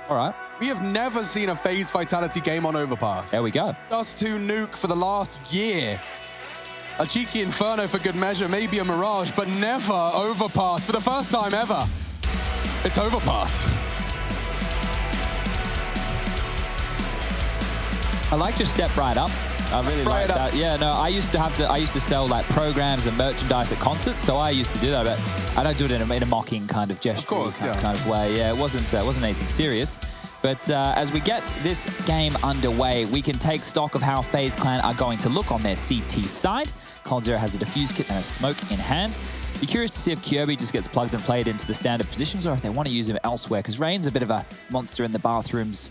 All right. We have never seen a FaZe Vitality game on Overpass. There we go. Dust 2 nuke for the last year. A cheeky Inferno for good measure, maybe a Mirage, but never Overpass for the first time ever. It's Overpass. I like just step right up. I really like that. Yeah, no, I used to sell like programs and merchandise at concerts, so I used to do that, but I don't do it in a mocking kind of gesture, kind of way. Yeah, it wasn't anything serious. But as we get this game underway, we can take stock of how FaZe Clan are going to look on their CT side. coldzera has a defuse kit and a smoke in hand. Be curious to see if Kirby just gets plugged and played into the standard positions, or if they want to use him elsewhere, because Rain's a bit of a monster in the bathrooms,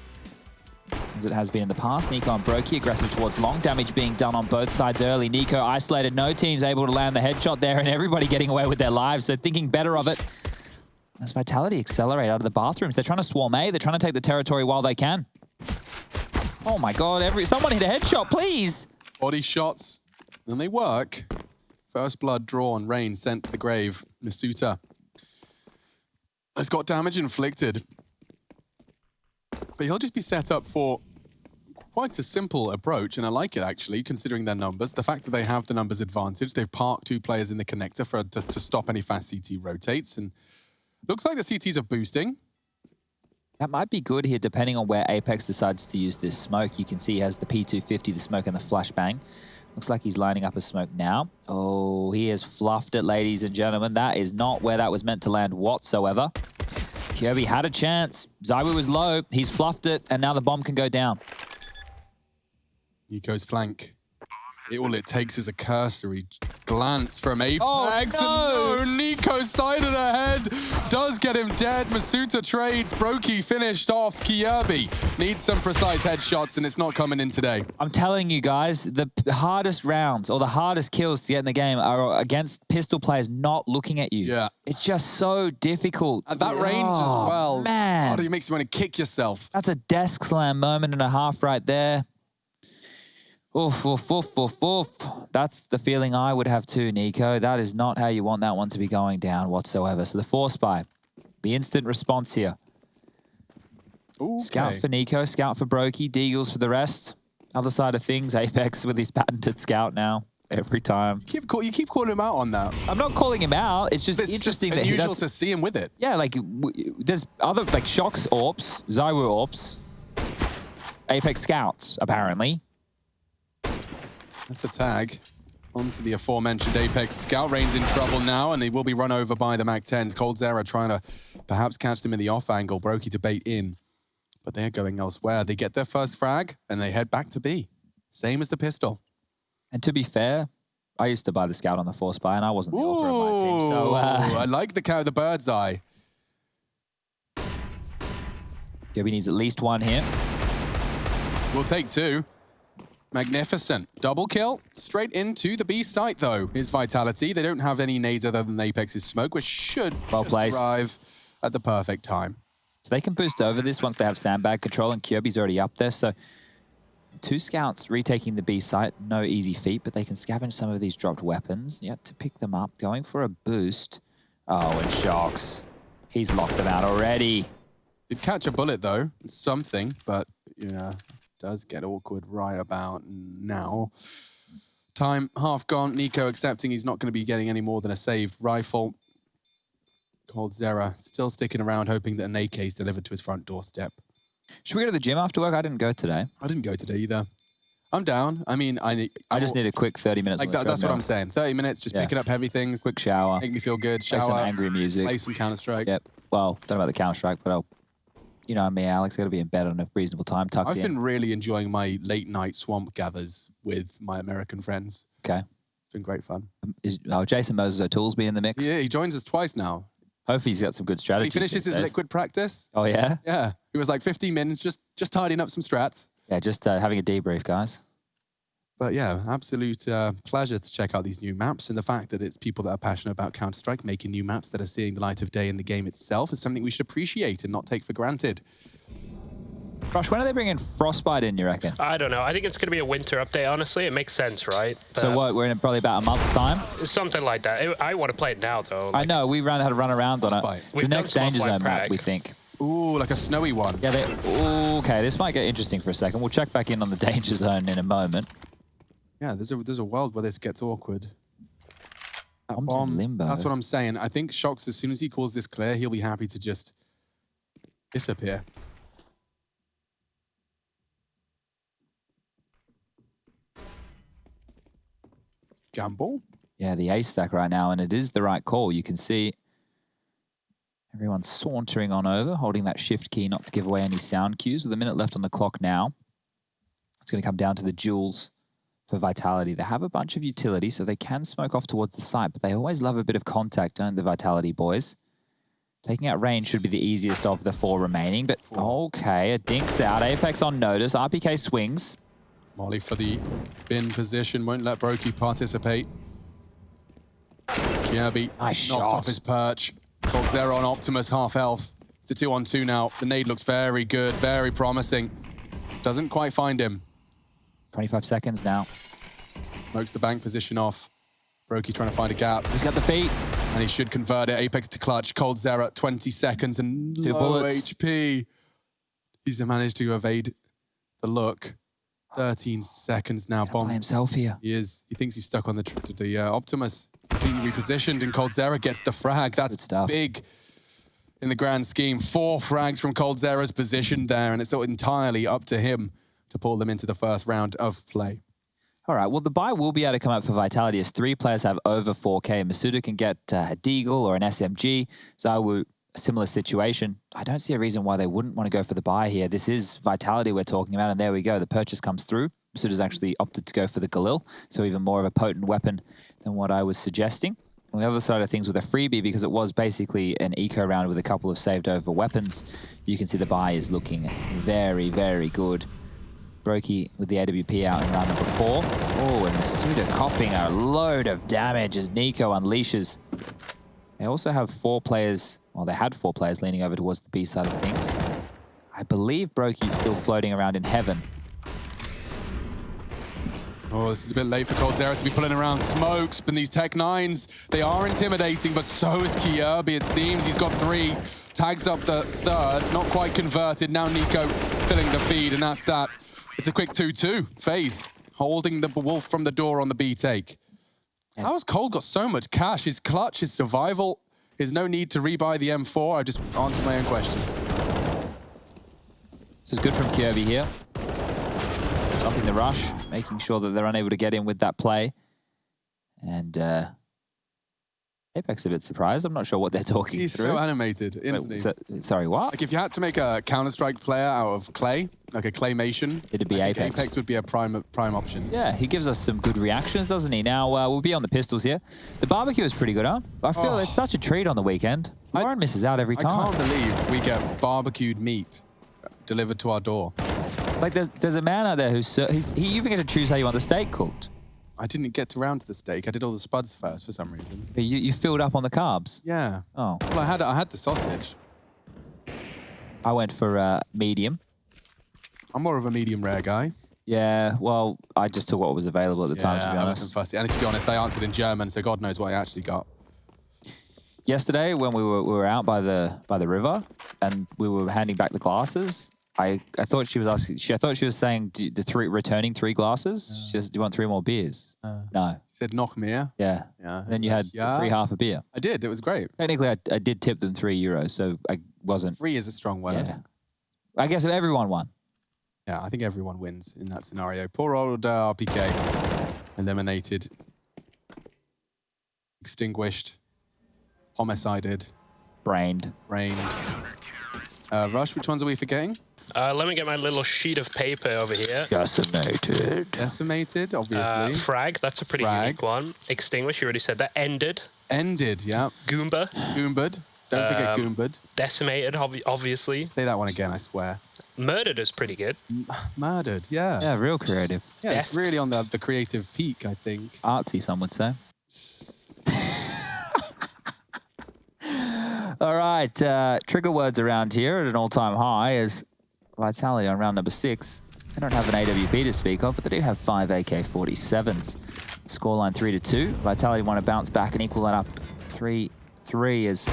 as it has been in the past. Nico and Brokey aggressive towards long. Damage being done on both sides early. Nico isolated. No team's able to land the headshot there, and everybody getting away with their lives. So thinking better of it as Vitality accelerate out of the bathrooms. They're trying to swarm A. They're trying to take the territory while they can. Oh my God, someone hit a headshot, please. Body shots, and they work. First blood drawn, Rain sent to the grave. Masuta has got damage inflicted. But he'll just be set up for quite a simple approach, and I like it actually, considering their numbers. The fact that they have the numbers advantage, they've parked 2 players in the connector for just to stop any fast CT rotates, and looks like the CTs are boosting. That might be good here, depending on where Apex decides to use this smoke. You can see he has the P250, the smoke, and the flashbang. Looks like he's lining up a smoke now. Oh, he has fluffed it, ladies and gentlemen. That is not where that was meant to land whatsoever. Kirby had a chance. Zywoo was low. He's fluffed it, and now the bomb can go down. Nico's flank. All it takes is a cursory glance from Apex. Oh, no! And no, Nico's side of the head does get him dead. Masuta trades. Brokey finished off. Kirby needs some precise headshots, and it's not coming in today. I'm telling you guys, the hardest rounds or the hardest kills to get in the game are against pistol players not looking at you. Yeah. It's just so difficult. At that range as well. Man. It makes you want to kick yourself. That's a desk slam moment and a half right there. Oof, oof, oof, oof, oof. That's the feeling I would have too, Nico. That is not how you want that one to be going down whatsoever. So the force buy, the instant response here. Okay. Scout for Nico, scout for Brokey, Deagles for the rest. Other side of things, Apex with his patented scout now. Every time. You keep calling him out on that. I'm not calling him out. It's just interesting that unusual to see him with it. Yeah, like there's other like Shox AWPs, Zywoo AWPs, Apex Scouts apparently. That's the tag. Onto the aforementioned Apex. Scout Rain's in trouble now, and he will be run over by the MAC-10s. coldzera trying to perhaps catch them in the off angle. Brokey to bait in. But they're going elsewhere. They get their first frag, and they head back to B. Same as the pistol. And to be fair, I used to buy the Scout on the force buy, and I wasn't the offer of my team. So I like the bird's eye. Kirby needs at least one here. We'll take 2. Magnificent. Double kill. Straight into the B site, though, is Vitality. They don't have any nades other than Apex's smoke, which should arrive at the perfect time. So they can boost over this once they have sandbag control, and Kirby's already up there. So 2 scouts retaking the B site. No easy feat, but they can scavenge some of these dropped weapons. Yet to pick them up. Going for a boost. Oh, and Shox. He's locked them out already. Did catch a bullet, though. Something, but, you know, does get awkward right about now. Time half gone. Nico accepting he's not going to be getting any more than a saved rifle. coldzera still sticking around, hoping that an AK is delivered to his front doorstep. Should we go to the gym after work? I didn't go today. I didn't go today either. I'm down. I mean, I just need a quick 30 minutes. Like that's what I'm saying. 30 minutes, just picking up heavy things. Quick shower. Make me feel good. Shower. Play some angry music. Play some Counter-Strike. Yep. Well, don't know about the Counter-Strike, but you know me, Alex, I gotta be in bed on a reasonable time, tucked in. I've been really enjoying my late night swamp gathers with my American friends. Okay. It's been great fun. Jason Moses O'Toole's been in the mix? Yeah, he joins us twice now. Hopefully he's got some good strategies. He finishes his liquid practice. Oh, yeah? Yeah. It was like 15 minutes, just tidying up some strats. Yeah, just having a debrief, guys. But yeah, absolute pleasure to check out these new maps, and the fact that it's people that are passionate about Counter-Strike making new maps that are seeing the light of day in the game itself is something we should appreciate and not take for granted. Rush, when are they bringing Frostbite in, you reckon? I don't know. I think it's going to be a winter update, honestly. It makes sense, right? But so what, we're in probably about a month's time? Something like that. I want to play it now, though. I know, we had to run around on it. It's the next Danger Zone map, we think. Ooh, like a snowy one. Yeah, okay, this might get interesting for a second. We'll check back in on the danger zone in a moment. Yeah, there's a world where this gets awkward. That Bomb's in limbo. That's what I'm saying. I think Shox, as soon as he calls this clear, he'll be happy to just disappear. Gamble? Yeah, the ace stack right now, and it is the right call. You can see everyone sauntering on over, holding that shift key not to give away any sound cues. With a minute left on the clock now, it's going to come down to the duels for Vitality. They have a bunch of utility, so they can smoke off towards the site, but they always love a bit of contact, don't the Vitality boys? Taking out range should be the easiest of the 4 remaining, but okay, a dinks out. Apex on notice. RPK swings. Molly for the bin position, won't let Brokey participate. Kirby Nice knocked shot. off his perch. coldzera on Optimus, half health. It's a 2-on-2 now. The nade looks very good, very promising. Doesn't quite find him. 25 seconds now. Smokes the bank position off. Brokey trying to find a gap. He's got the feet. And he should convert it. Apex to clutch. coldzera, 20 seconds and 2 low bullets. HP. He's managed to evade the look. 13 seconds now. Play himself here. He is. He thinks he's stuck on the Optimus. Being repositioned, and coldzera gets the frag. That's big in the grand scheme. 4 frags from coldzera's position there, and it's entirely up to him to pull them into the first round of play. All right, well, the buy will be able to come up for Vitality as 3 players have over 4K. Masuda can get a Deagle or an SMG. Zawu, a similar situation. I don't see a reason why they wouldn't want to go for the buy here. This is Vitality we're talking about, and there we go. The purchase comes through. Masuda's actually opted to go for the Galil, so even more of a potent weapon than what I was suggesting. On the other side of things with a freebie, because it was basically an eco round with a couple of saved over weapons, you can see the buy is looking very, very good. Brokey with the AWP out in round number 4. Oh, and Masuda copying a load of damage as Nico unleashes. They also have 4 players, well, they had 4 players leaning over towards the B side of things. I believe Brokey's still floating around in heaven. Oh, this is a bit late for coldzera to be pulling around smokes, but these Tech 9s, they are intimidating, but so is Kirby, it seems. He's got 3, tags up the 3rd, not quite converted. Now Nico filling the feed, and that's that. It's a quick 2-2. FaZe holding the wolf from the door on the B take. How has Cole got so much cash? His clutch, his survival, there's no need to rebuy the M4. I just answered my own question. This is good from Kirby here. Stopping the rush, making sure that they're unable to get in with that play. And Apex a bit surprised. I'm not sure what they're talking He's through. so animated, isn't he? Sorry, what? Like if you had to make a Counter-Strike player out of clay, like a claymation, it'd be Apex. Apex would be a prime option. Yeah, he gives us some good reactions, doesn't he? Now, we'll be on the pistols here. The barbecue is pretty good, huh? I feel it's such a treat on the weekend. Lauren misses out every time. I can't believe we get barbecued meat delivered to our door. Like, there's a man out there he even get to choose how you want the steak cooked. I didn't get around to the steak. I did all the spuds first for some reason. But you filled up on the carbs? Yeah. Oh. Well, I had the sausage. I went for medium. I'm more of a medium rare guy. Yeah, well, I just took what was available at the time, to be honest. I wasn't fussy. And to be honest, I answered in German, so God knows what I actually got. Yesterday, when we were out by the river and we were handing back the glasses, I thought she was asking. I thought she was saying returning 3 glasses. She says, "Do you want 3 more beers?" No. She said, "Knock me." Yeah. Yeah. Then you had free half a beer. I did. It was great. Technically, I did tip them €3, so I wasn't. Free is a strong word. Yeah. I guess if everyone won. Yeah, I think everyone wins in that scenario. Poor old RPK, eliminated, extinguished, homicided, brained. Rush, which ones are we forgetting? Let me get my little sheet of paper over here. Decimated, obviously. Frag, that's a pretty unique one. Extinguish, you already said that. Ended, yeah. Goombud. Don't forget Goombud. Decimated, obviously. Say that one again, I swear. Murdered is pretty good. Murdered, yeah. Yeah, real creative. Yeah, it's really on the creative peak, I think. Artsy, some would say. All right, trigger words around here at an all-time high is Vitality on round number 6. They don't have an AWP to speak of, but they do have 5 AK-47s. Scoreline 3-2. Vitality want to bounce back and equal that up 3-3 as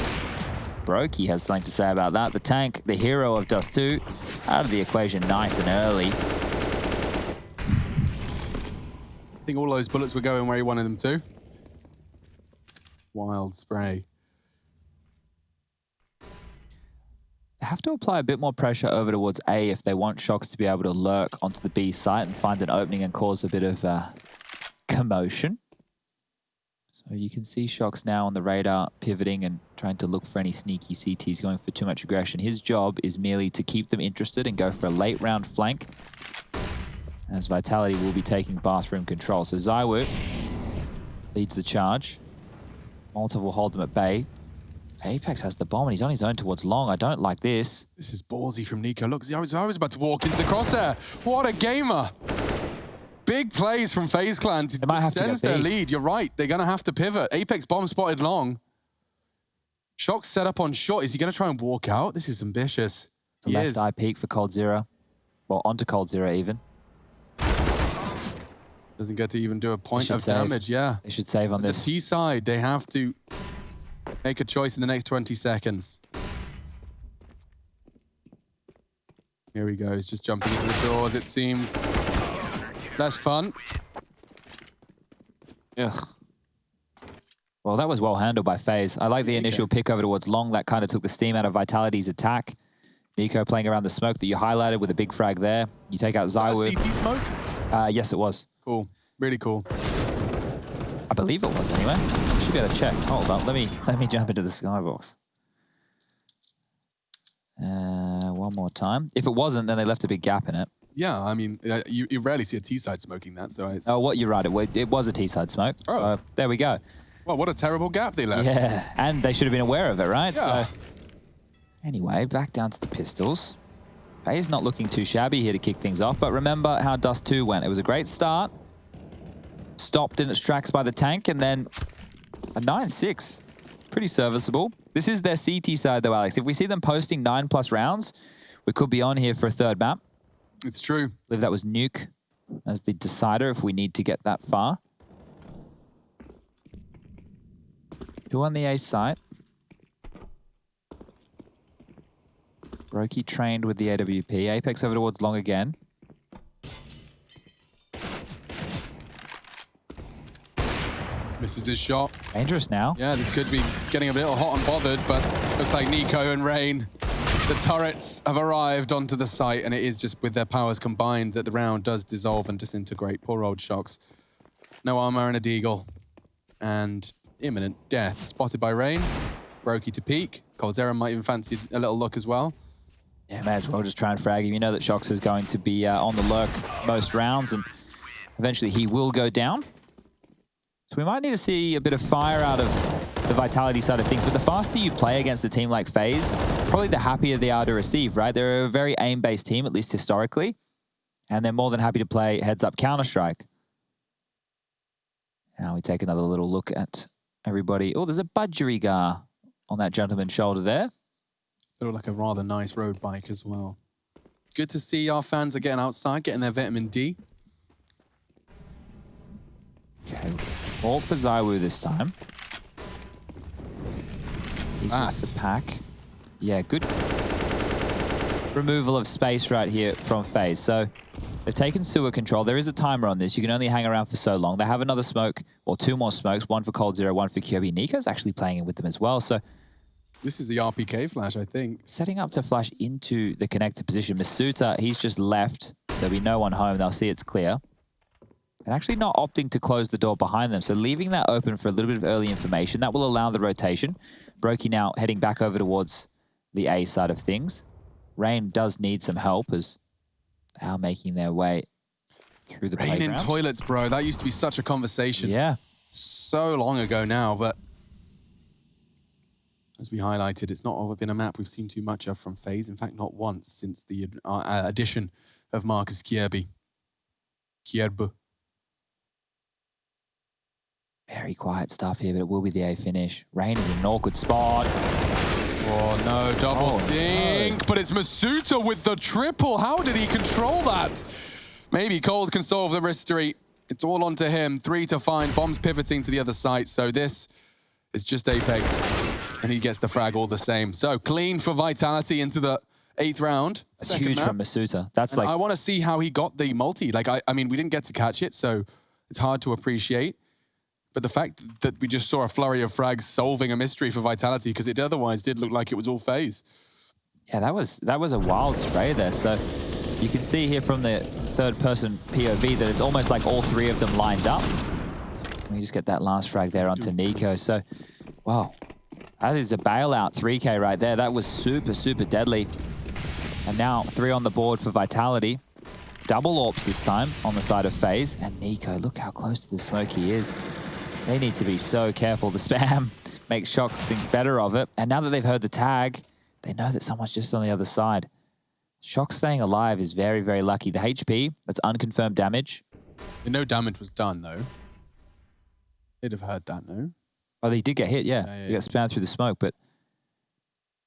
Brokey has something to say about that. The tank, the hero of Dust 2, out of the equation nice and early. I think all those bullets were going where he wanted them to. Wild spray. They have to apply a bit more pressure over towards A if they want Shox to be able to lurk onto the B site and find an opening and cause a bit of commotion. So you can see Shox now on the radar, pivoting and trying to look for any sneaky CTs going for too much aggression. His job is merely to keep them interested and go for a late round flank, as Vitality will be taking bathroom control. So ZywOo leads the charge. Molotov will hold them at bay. Apex has the bomb and he's on his own towards long. I don't like this. This is ballsy from NiKo. Look, I was about to walk into the crosshair. What a gamer. Big plays from FaZe Clan to extend their lead. You're right. They're going to have to pivot. Apex bomb spotted long. Shox set up on short. Is he going to try and walk out? This is ambitious. The left eye peek for coldzera. Well, onto coldzera even. Doesn't get to even do a point of damage. Yeah. They should save on this. It's a T side. They have to make a choice in the next 20 seconds. Here he goes, just jumping into the doors, it seems. Less fun. Ugh. Well, that was well handled by FaZe. I like the initial pick over towards long. That kind of took the steam out of Vitality's attack. NiKo playing around the smoke that you highlighted with a big frag there. You take out ZywOo. Was that a CT smoke? Yes, it was. Cool. Really cool. I believe it was anyway. I should be able to check. Hold on. Let me jump into the skybox. One more time. If it wasn't, then they left a big gap in it. Yeah, I mean, you rarely see a T-side smoking that, so it's... Oh, what, you're right. It was a T-side smoke. Oh. So there we go. Well, what a terrible gap they left. Yeah, and they should have been aware of it, right? Yeah. So anyway, back down to the pistols. FaZe not looking too shabby here to kick things off, but remember how Dust 2 went. It was a great start. Stopped in its tracks by the tank, and then a 9-6. Pretty serviceable. This is their CT side, though, Alex. If we see them posting 9+ rounds, we could be on here for a third map. It's true. I believe that was Nuke as the decider if we need to get that far. 2 on the A site. Brokey trained with the AWP. Apex over towards long again. Misses his shot. Dangerous now. Yeah, this could be getting a little hot and bothered, but looks like NiKo and Rain, the turrets have arrived onto the site, and it is just with their powers combined that the round does dissolve and disintegrate. Poor old Shox. No armor and a deagle. And imminent death. Spotted by Rain. Brokey to peek. coldzera might even fancy a little look as well. Yeah, may as well just try and frag him. You know that Shox is going to be on the lurk most rounds, and eventually he will go down. So we might need to see a bit of fire out of the Vitality side of things, but the faster you play against a team like FaZe, probably the happier they are to receive, right? They're a very aim-based team, at least historically, and they're more than happy to play heads-up Counter-Strike. Now we take another little look at everybody. Oh, there's a budgerigar on that gentleman's shoulder there. They look like a rather nice road bike as well. Good to see our fans are getting outside, getting their vitamin D. Okay, all for ZywOo this time. He's with the pack. Yeah, good removal of space right here from FaZe. So they've taken sewer control. There is a timer on this. You can only hang around for so long. They have another smoke, or 2 more smokes, one for coldzera, one for QB. NiKo's actually playing in with them as well. So this is the RPK flash, I think. Setting up to flash into the connected position. Masuta, he's just left. There'll be no one home. They'll see it's clear. And actually not opting to close the door behind them. So leaving that open for a little bit of early information. That will allow the rotation. Brokey now heading back over towards the A side of things. Rain does need some help as they are making their way through the playground. Rain in toilets, bro. That used to be such a conversation. Yeah. So long ago now, but as we highlighted, it's not been a map we've seen too much of from FaZe. In fact, not once since the addition of Marcus Kierby. Very quiet stuff here, but it will be the A finish. Rain is in an awkward spot. Oh no, double dink, no. But it's Masuta with the triple. How did he control that? Maybe Cold can solve the mystery. It's all onto him. 3 to find, bombs pivoting to the other side. So this is just Apex And he gets the frag all the same. So clean for Vitality into the 8th round. That's huge from Masuta. That's like... I want to see how he got the multi. Like, I mean, we didn't get to catch it, so it's hard to appreciate. But the fact that we just saw a flurry of frags solving a mystery for Vitality, because it otherwise did look like it was all FaZe. Yeah, that was a wild spray there. So you can see here from the third-person POV that it's almost like all 3 of them lined up. Let me just get that last frag there onto Nico. So, wow, that is a bailout 3K right there. That was super, super deadly. And now 3 on the board for Vitality. Double AWPs this time on the side of FaZe. And Nico, look how close to the smoke he is. They need to be so careful. The spam makes Shox think better of it. And now that they've heard the tag, they know that someone's just on the other side. Shox staying alive is very, very lucky. The HP, that's unconfirmed damage. No damage was done, though. They'd have heard that, no? Oh, they did get hit, yeah. They got spammed through the smoke, but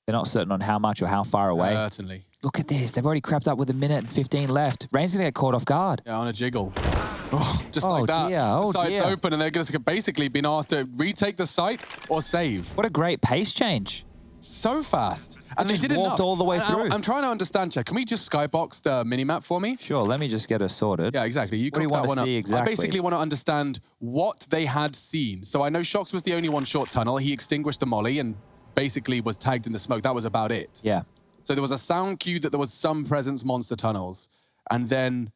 they're not certain on how much or how far away. Certainly. Look at this. They've already crept up with 1 minute and 15 left. Rain's going to get caught off guard. Yeah, on a jiggle. Oh, just like that. Dear. Oh, the site's open, and they're going to basically been asked to retake the site or save. What a great pace change. So fast. And they did enough. All the way through. I'm trying to understand, Chad. Can we just skybox the minimap for me? Sure, let me just get us sorted. Yeah, exactly. You what do you want to see exactly? I basically want to understand what they had seen. So I know Shox was the only one short tunnel. He extinguished the molly and basically was tagged in the smoke. That was about it. Yeah. So there was a sound cue that there was some presence monster tunnels. And then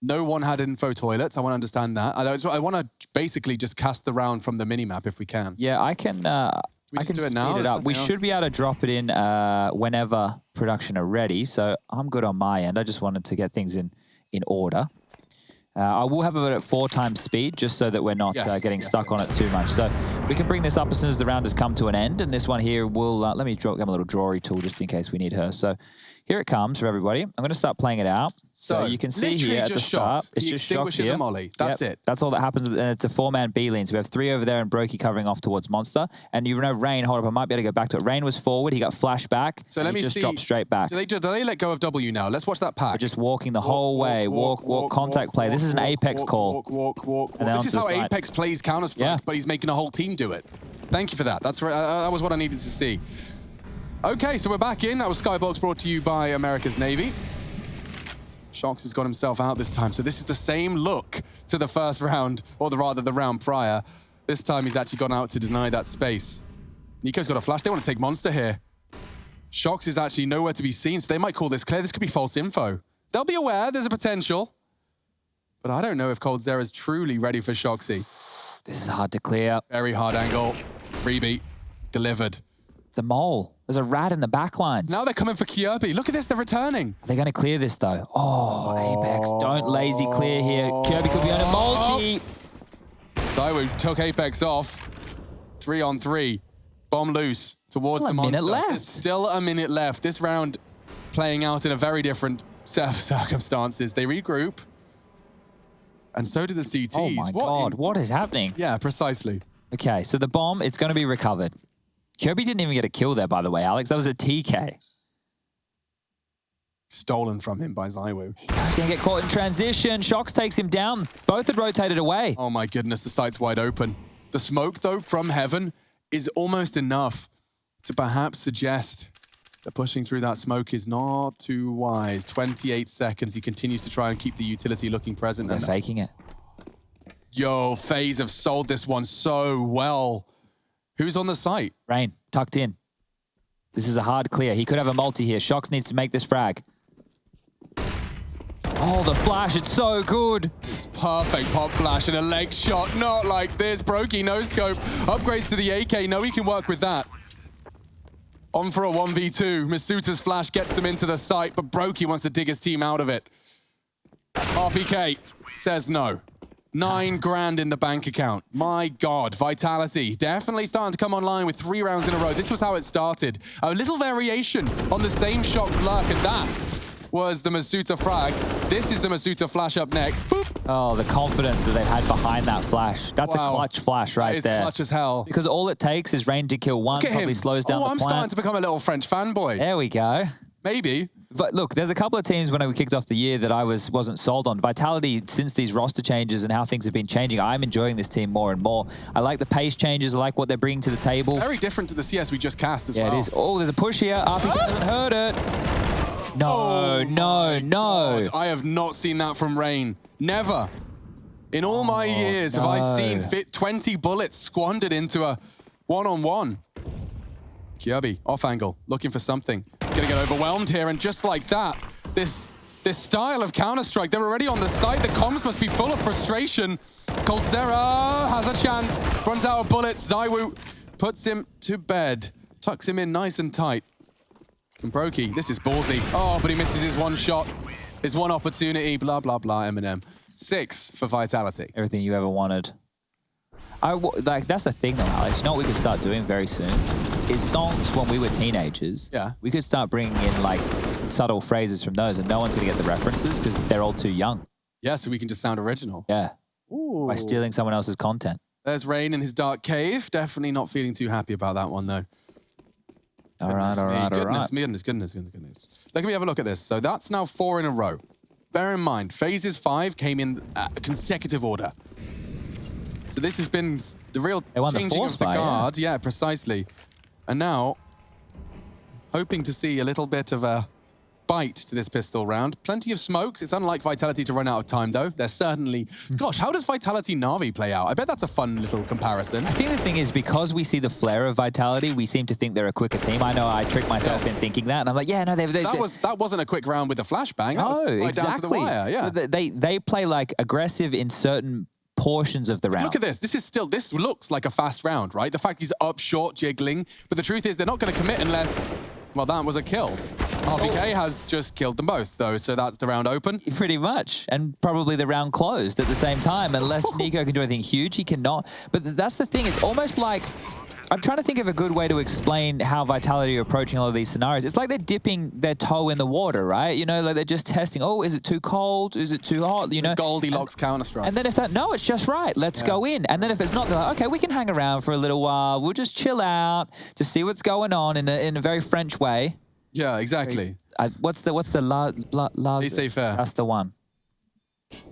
no one had info toilets. I want to understand that. I want to basically just cast the round from the minimap if we can. Yeah, I can... I can speed it up. We should be able to drop it in whenever production are ready. So I'm good on my end. I just wanted to get things in order. I will have it at 4 times speed, just so that we're not getting stuck on it too much. So we can bring this up as soon as the round has come to an end. And this one here will, let me get a little drawery tool just in case we need her. So here it comes for everybody. I'm going to start playing it out. So you can see here at the start, it's just Shox here. A molly. That's it. That's all that happens. And it's a 4-man B lane. So we have 3 over there and Brokey covering off towards Monster. And you know Rain, hold up, I might be able to go back to it. Rain was forward. He got flashed back. So let me just dropped straight back. Do they let go of W now? Let's watch that pack. We're just walking the whole way. Walk, contact play. This is an Apex call. Walk. This is how Apex plays Counter-Strike, but he's making a whole team do it. Thank you for that. That's right. That was what I needed to see. Okay, so we're back in. That was Skybox brought to you by America's Navy. Shox has got himself out this time. So this is the same look to the first round, or rather the round prior. This time he's actually gone out to deny that space. Nico's got a flash. They want to take Monster here. Shox is actually nowhere to be seen, so they might call this clear. This could be false info. They'll be aware there's a potential. But I don't know if coldzera is truly ready for Shoxy. This is hard to clear. Very hard angle. Freebie. Delivered. The mole. There's a rat in the back lines. Now they're coming for Kirby. Look at this, they're returning. Are they going to clear this, though? Oh, Apex, don't lazy clear here. Kirby could be on a multi. ZywOo took Apex off. 3 on 3. Bomb loose towards the monster. Still a minute left. There's still a minute left. This round playing out in a very different set of circumstances. They regroup. And so do the CTs. Oh my God, what is happening? Yeah, precisely. Okay, so the bomb, it's going to be recovered. Kirby didn't even get a kill there, by the way, Alex. That was a TK. Stolen from him by ZywOo. He's going to get caught in transition. Shox takes him down. Both had rotated away. Oh my goodness, the site's wide open. The smoke, though, from heaven is almost enough to perhaps suggest that pushing through that smoke is not too wise. 28 seconds. He continues to try and keep the utility looking present. They're faking it. Yo, FaZe have sold this one so well. Who's on the site? Rain, tucked in. This is a hard clear. He could have a multi here. Shox needs to make this frag. Oh, the flash, it's so good. It's perfect pop flash and a leg shot. Not like this. Brokey, no scope. Upgrades to the AK. No, he can work with that. On for a 1v2. Masuta's flash gets them into the site, but Brokey wants to dig his team out of it. RPK says no. 9 grand in the bank account. My God, Vitality definitely starting to come online with 3 rounds in a row. This was how it started. A little variation on the same Shox lurk, and that was the Masuta frag. This is the Masuta flash up next. Boop. Oh, the confidence that they've had behind that flash. That's a clutch flash right there. That is clutch as hell. Because all it takes is Rain to kill one, probably slows down the plan. I'm starting to become a little French fanboy. There we go. Maybe. But look, there's a couple of teams when we kicked off the year that I wasn't sold on. Vitality, since these roster changes and how things have been changing, I'm enjoying this team more and more. I like the pace changes. I like what they're bringing to the table. Very different to the CS we just cast as well. Yeah, it is. Oh, there's a push here. RPK doesn't hurt it. No, no. God, I have not seen that from Rain. Never. In all my years have I seen 20 bullets squandered into a one-on-one. Kirby, off angle, looking for something. Gonna get overwhelmed here, and just like that, this style of Counter-Strike, they're already on the site. The comms must be full of frustration. Coldzera has a chance, runs out of bullets. Zywoo puts him to bed, tucks him in nice and tight. And Brokey, this is ballsy. Oh, but he misses his one shot, his one opportunity, blah, blah, blah, Eminem. 6 for Vitality. Everything you ever wanted. That's the thing though, Alex. You know what we could start doing very soon? Is songs when we were teenagers. Yeah. We could start bringing in like subtle phrases from those and no one's going to get the references because they're all too young. Yeah, so we can just sound original. Yeah. Ooh. By stealing someone else's content. There's Rain in his dark cave. Definitely not feeling too happy about that one though. All right. Goodness. Let me have a look at this. So that's now 4 in a row. Bear in mind, phases 5 came in consecutive order. So this has been the real changing of the guard. Yeah, precisely. And now, hoping to see a little bit of a bite to this pistol round. Plenty of smokes. It's unlike Vitality to run out of time, though. They're certainly... Gosh, how does Vitality Na'Vi play out? I bet that's a fun little comparison. I think the thing is, because we see the flair of Vitality, we seem to think they're a quicker team. I know I tricked myself in thinking that, and I'm like, yeah, no, that wasn't a quick round with a flashbang. That was right exactly. down to the wire, yeah. So they play, like, aggressive in certain portions of the round. Look at this. This looks like a fast round, right? The fact he's up short, jiggling. But the truth is they're not going to commit unless, well, that was a kill. RPK has just killed them both, though, so that's the round open. Pretty much. And probably the round closed at the same time. Unless Nico can do anything huge, he cannot. But that's the thing. It's almost like... I'm trying to think of a good way to explain how Vitality are approaching all of these scenarios. It's like they're dipping their toe in the water, right? You know, like they're just testing, oh, is it too cold? Is it too hot? You know? Goldilocks Counter-Strike. And then if that, no, it's just right. Let's go in. And then if it's not, they're like, okay, we can hang around for a little while. We'll just chill out, just see what's going on in a very French way. Yeah, exactly. What's the laissez-faire. That's the one.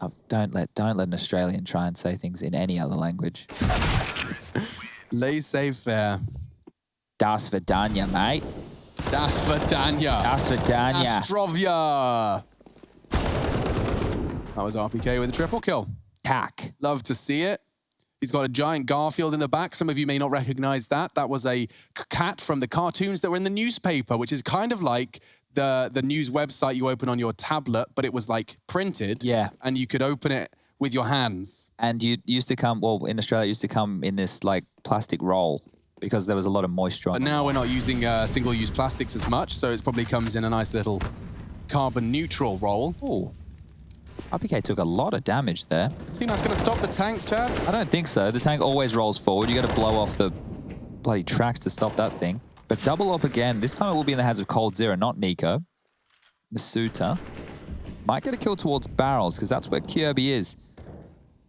Oh, don't let an Australian try and say things in any other language. Laissez-faire. Das Vidanya, mate. Das Vidanya. Das Vidanya. Astrovia. That was RPK with a triple kill. Tack. Love to see it. He's got a giant Garfield in the back. Some of you may not recognize that. That was a cat from the cartoons that were in the newspaper, which is kind of like the news website you open on your tablet, but it was like printed. Yeah. And you could open it with your hands. And you used to come, well, in Australia, it used to come in this like plastic roll because there was a lot of moisture on it. But now we're not using single-use plastics as much, so it probably comes in a nice little carbon-neutral roll. Oh. RPK took a lot of damage there. Think that's going to stop the tank, Chad? I don't think so. The tank always rolls forward. You got to blow off the bloody tracks to stop that thing. But double up again. This time it will be in the hands of Coldzera, not Nico. Masuta might get a kill towards barrels because that's where Kirby is.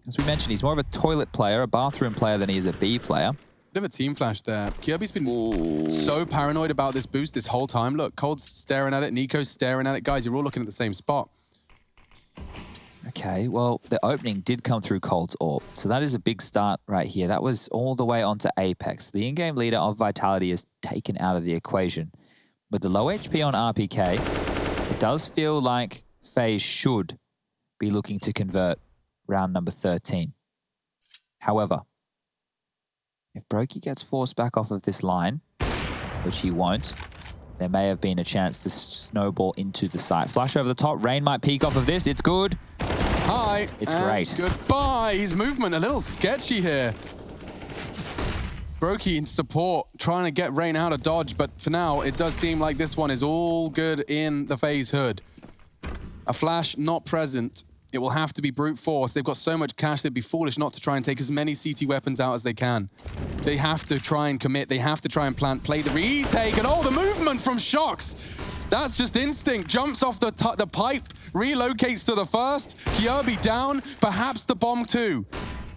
As we mentioned, he's more of a toilet player, a bathroom player than he is a B player. Bit of a team flash there. Kirby's been so paranoid about this boost this whole time. Look, Cold's staring at it, Nico's staring at it. Guys, you're all looking at the same spot. Okay, well, the opening did come through Cold's AWP, so that is a big start right here. That was all the way onto Apex. The in-game leader of Vitality is taken out of the equation. With the low HP on RPK, it does feel like FaZe should be looking to convert round number 13. However, if Brokey gets forced back off of this line, which he won't, there may have been a chance to snowball into the site. Flash over the top. Rain might peek off of this. It's good. Hi. It's great. Goodbye. His movement a little sketchy here. Brokey in support, trying to get Rain out of dodge, but for now, it does seem like this one is all good in the FaZe hood. A flash not present. It will have to be brute force. They've got so much cash, they'd be foolish not to try and take as many CT weapons out as they can. They have to try and commit. They have to try and plant, play the retake, and oh, the movement from Shox. That's just instinct. Jumps off the pipe, relocates to the first. Kirby down, perhaps the bomb too.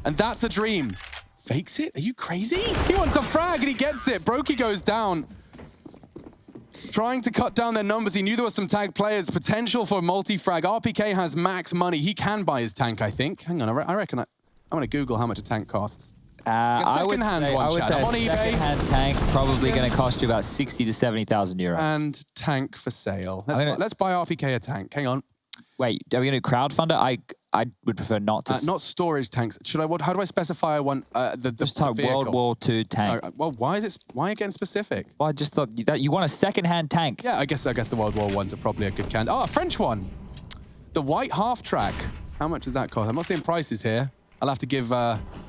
And that's a dream. Fakes it? Are you crazy? He wants a frag and he gets it. Brokey goes down. trying to cut down their numbers. He knew there were some tagged players. Potential for multi-frag. RPK has max money. He can buy his tank, I think. Hang on, I reckon I'm going to Google how much a tank costs. I would say a second-hand tank probably going to cost you about 60 to 70,000 euros. And tank for sale. Let's buy RPK a tank. Hang on. Wait, are we going to crowdfund it? I would prefer not to. Not storage tanks. Should I? How do I specify I want Just type World War II tank. Well, why again specific? Well, I just thought that you want a second-hand tank. Yeah, I guess the World War ones are probably a good candidate. Oh, a French one. The white half track. How much does that cost? I'm not seeing prices here. I'll have to give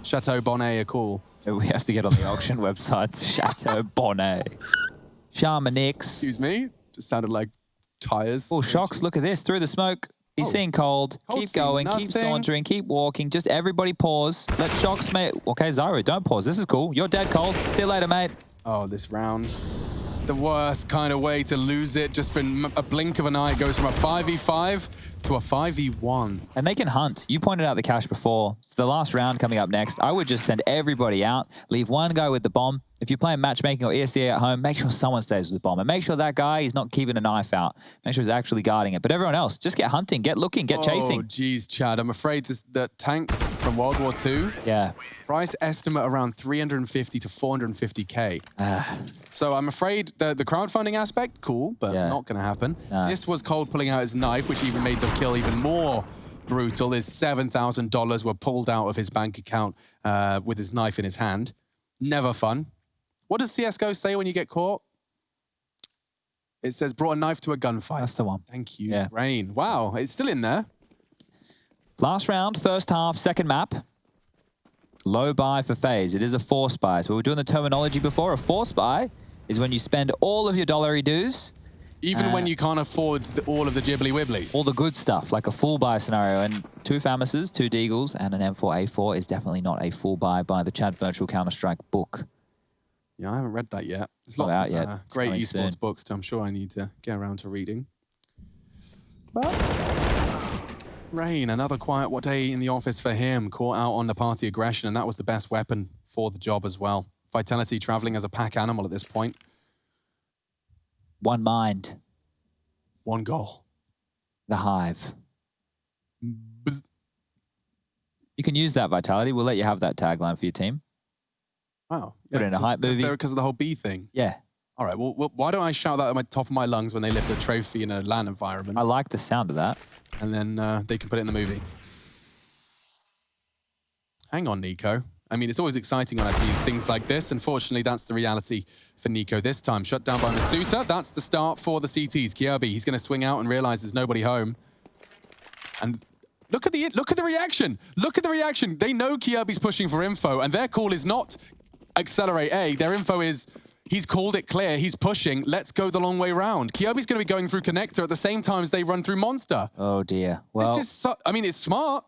Chateau Bonnet a call. We have to get on the auction websites. Chateau Bonnet. Chamonix. Excuse me. Just sounded like tires. Oh, Shocks, look at this. Through the smoke. He's seeing cold. Keep going. Keep sauntering. Keep walking. Just everybody pause. Let Shocks, mate. Okay, Zyro, don't pause. This is cool. You're dead cold. See you later, mate. Oh, this round. The worst kind of way to lose it. Just for a blink of an eye, it goes from a 5v5 to a 5v1. And they can hunt. You pointed out the cache before. It's the last round coming up next. I would just send everybody out. Leave one guy with the bomb. If you're playing matchmaking or ESL at home, make sure someone stays with the bomb. And make sure that guy is not keeping a knife out. Make sure he's actually guarding it. But everyone else, just get hunting, get looking, get chasing. Oh, geez, Chad. I'm afraid the tanks from World War II. Yeah. Price estimate around 350 to 450K. So I'm afraid the crowdfunding aspect, cool, but not going to happen. This was Cold pulling out his knife, which even made the kill even more brutal. His $7,000 were pulled out of his bank account with his knife in his hand. Never fun. What does CSGO say when you get caught? It says, brought a knife to a gunfight. That's the one. Thank you, Rain. Wow, it's still in there. Last round, first half, second map. Low buy for FaZe. It is a force buy. So we were doing the terminology before. A force buy is when you spend all of your dollary dues. Even when you can't afford all of the jibbly wibblies. All the good stuff, like a full buy scenario. And 2 Famouses, 2 Deagles, and an M4A4 is definitely not a full buy by the Chad Virtual Counter-Strike book. Yeah, I haven't read that yet. There's lots of great esports books I'm sure I need to get around to reading. But Rain, another quiet day in the office for him. Caught out on the party aggression, and that was the best weapon for the job as well. Vitality traveling as a pack animal at this point. One mind. One goal. The Hive. You can use that, Vitality. We'll let you have that tagline for your team. Wow. Put it in a hype movie. Because of the whole B thing? Yeah. All right, well, why don't I shout that at the top of my lungs when they lift a trophy in a LAN environment? I like the sound of that. And then they can put it in the movie. Hang on, Nico. I mean, it's always exciting when I see things like this. Unfortunately, that's the reality for Nico this time. Shut down by Masuta. That's the start for the CTs. Kirby, he's going to swing out and realize there's nobody home. And look at the reaction. Look at the reaction. They know Kirby's pushing for info, and their call is not accelerate A. Their info is, he's called it clear, he's pushing, let's go the long way round. Kirby's going to be going through Connector at the same time as they run through Monster. Oh, dear. Well, this is I mean, it's smart,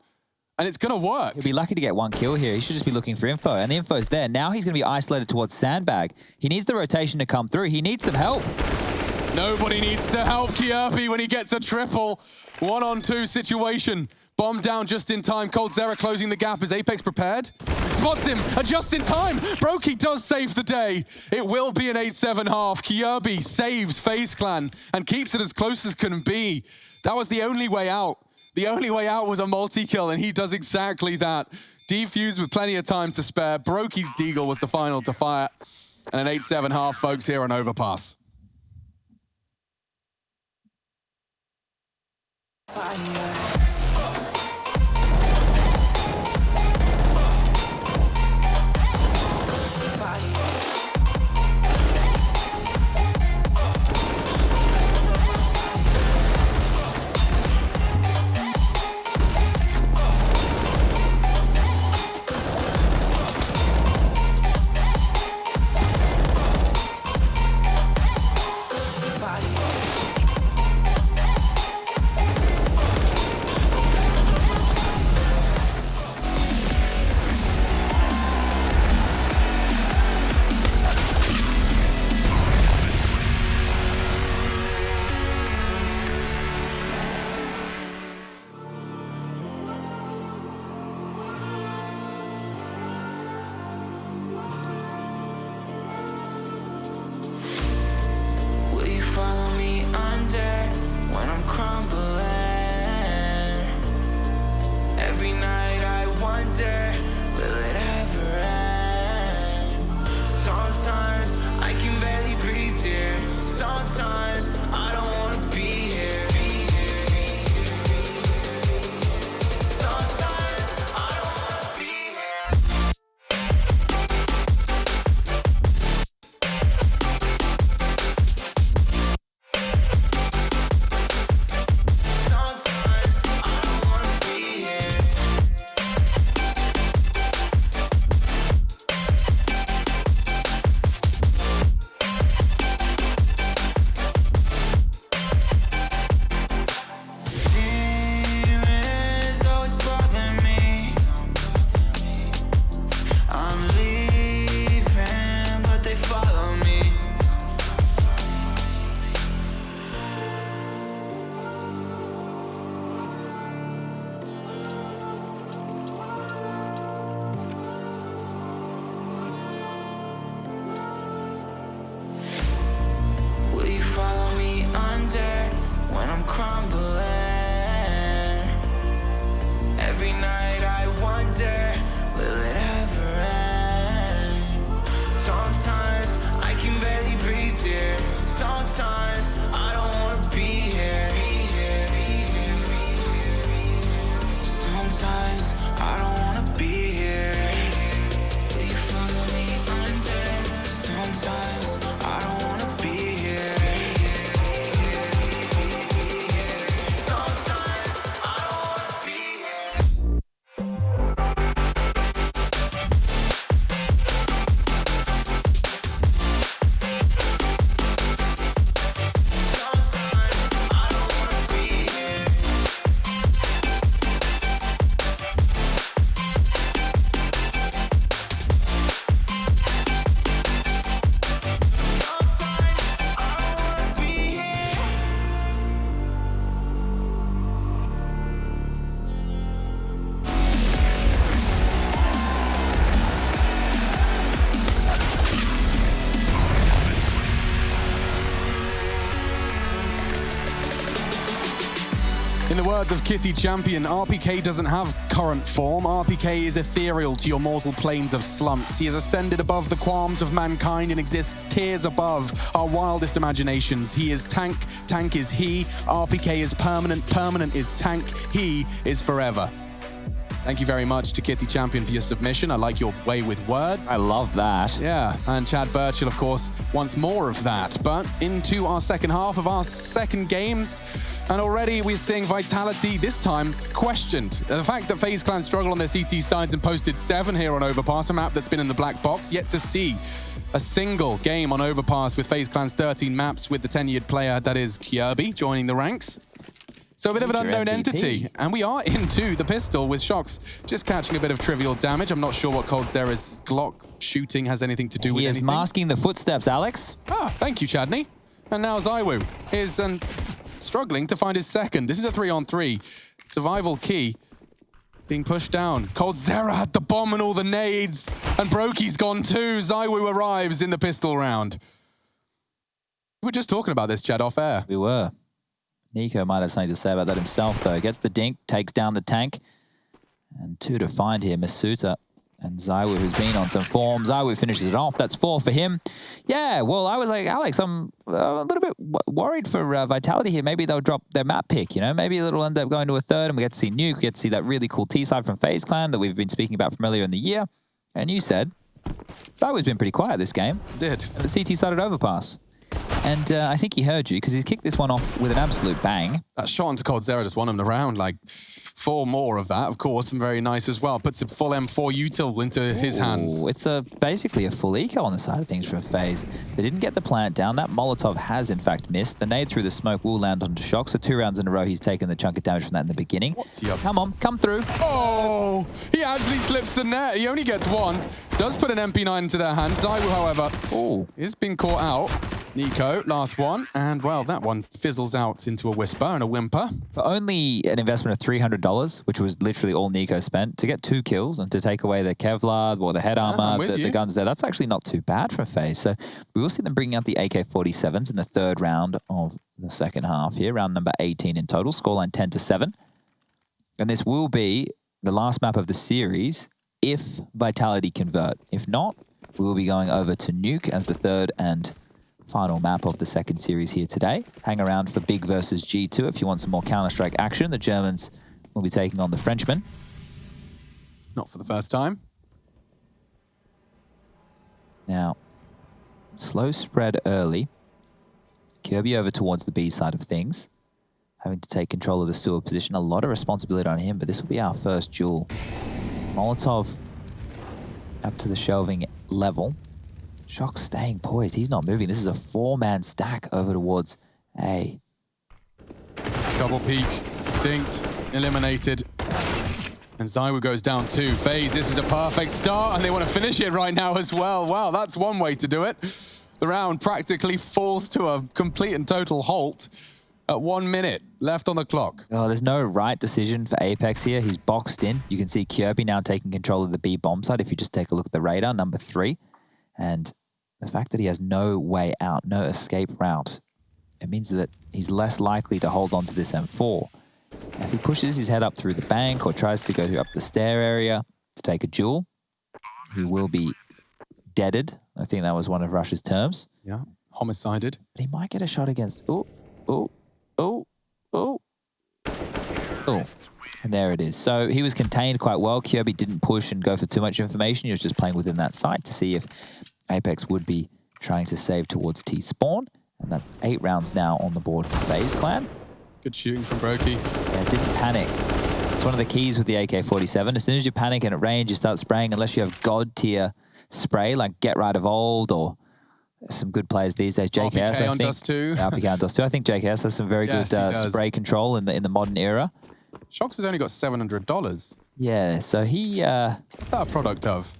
and it's going to work. He'll be lucky to get 1 kill here. He should just be looking for info, and the info's there. Now he's going to be isolated towards Sandbag. He needs the rotation to come through. He needs some help. Nobody needs to help Kirby when he gets a triple. 1-on-2 situation. Bomb down just in time. Coldzera closing the gap. Is Apex prepared? Spots him, and just in time. Brokey does save the day. It will be an 8-7 half. Kirby saves FaZe Clan and keeps it as close as can be. That was the only way out. The only way out was a multi-kill, and he does exactly that. Defused with plenty of time to spare. Brokey's Deagle was the final to fire. And an 8-7 half, folks, here on Overpass. In the words of Kitty Champion, RPK doesn't have current form. RPK is ethereal to your mortal planes of slumps. He has ascended above the qualms of mankind and exists tiers above our wildest imaginations. He is tank, tank is he. RPK is permanent, permanent is tank. He is forever. Thank you very much to Kitty Champion for your submission. I like your way with words. I love that. Yeah, and Chad Birchall, of course, wants more of that. But into our second half of our second games, and already we're seeing Vitality, this time, questioned. The fact that FaZe Clan struggle on their CT sides and posted 7 here on Overpass, a map that's been in the black box, yet to see a single game on Overpass with FaZe Clan's 13 maps with the tenured player that is Kirby joining the ranks. So a bit of an unknown entity, and we are into the pistol with Shox just catching a bit of trivial damage. I'm not sure what Coldzera's Glock shooting has anything to do with anything. He is masking the footsteps, Alex. Ah, thank you, Chadney. And now ZywOo is struggling to find his second. This is a 3-on-3. Survival key being pushed down. Coldzera had the bomb and all the nades, and Brokey's gone too. ZywOo arrives in the pistol round. We were just talking about this, Chad, off air. We were. Nico might have something to say about that himself, though. Gets the dink, takes down the tank. And 2 to find here, Masuta and ZywOo, who's been on some form. ZywOo finishes it off. That's 4 for him. Yeah, well, I was like, Alex, I'm a little bit worried for Vitality here. Maybe they'll drop their map pick, you know? Maybe it'll end up going to a third, and we get to see Nuke. We get to see that really cool T-side from FaZe Clan that we've been speaking about from earlier in the year. And you said, ZywOo's been pretty quiet this game. Did. And the CT started Overpass. And I think he heard you, because he's kicked this one off with an absolute bang. That shot onto Coldzera just won him the round. Like, 4 more of that, of course, and very nice as well. Puts a full M4 util into his hands. It's basically a full eco on the side of things from FaZe. They didn't get the plant down. That Molotov has, in fact, missed. The nade through the smoke will land onto Shox. So 2 rounds in a row, he's taken the chunk of damage from that in the beginning. What's he up to? Come on, come through. Oh, he actually slips the net. He only gets 1. Does put an MP9 into their hands. ZywOo, however, is being caught out. Nico, last one, and well, that one fizzles out into a whisper and a whimper. For only an investment of $300, which was literally all Nico spent, to get 2 kills and to take away the Kevlar or the head armor, the guns there, that's actually not too bad for FaZe. So we will see them bringing out the AK-47s in the 3rd round of the second half here, round number 18 in total, scoreline 10-7. And this will be the last map of the series if Vitality convert. If not, we will be going over to Nuke as the 3rd and final map of the second series here today. Hang around for Big versus G2 if you want some more Counter-Strike action. The Germans will be taking on the Frenchmen. Not for the first time. Now, slow spread early. Kirby over towards the B side of things. Having to take control of the sewer position. A lot of responsibility on him, but this will be our first duel. Molotov up to the shelving level. Shox staying poised. He's not moving. This is a 4-man stack over towards A. Double peek, dinked, eliminated. And ZywOo goes down too. FaZe, this is a perfect start, and they want to finish it right now as well. Wow, that's one way to do it. The round practically falls to a complete and total halt at 1 minute left on the clock. Oh, there's no right decision for Apex here. He's boxed in. You can see Kirby now taking control of the B bomb site if you just take a look at the radar, number 3. And the fact that he has no way out, no escape route, it means that he's less likely to hold on to this M4. If he pushes his head up through the bank or tries to go up the stair area to take a duel, he will be deaded. I think that was one of Rush's terms. Yeah, homicided. But he might get a shot against... Oh, oh, oh, oh. Oh, and there it is. So he was contained quite well. Kirby didn't push and go for too much information. He was just playing within that site to see if Apex would be trying to save towards T-spawn. And that's 8 rounds now on the board for FaZe Clan. Good shooting from Brokey. Yeah, didn't panic. It's one of the keys with the AK-47. As soon as you panic and at range, you start spraying, unless you have God-tier spray, like Get Right of Old, or some good players these days. JKS, RPK I think. on Dust 2. Yeah, RPK on Dust 2. I think JKS has some very good spray control in the modern era. Shox has only got $700. Yeah, so he... What's that a product of?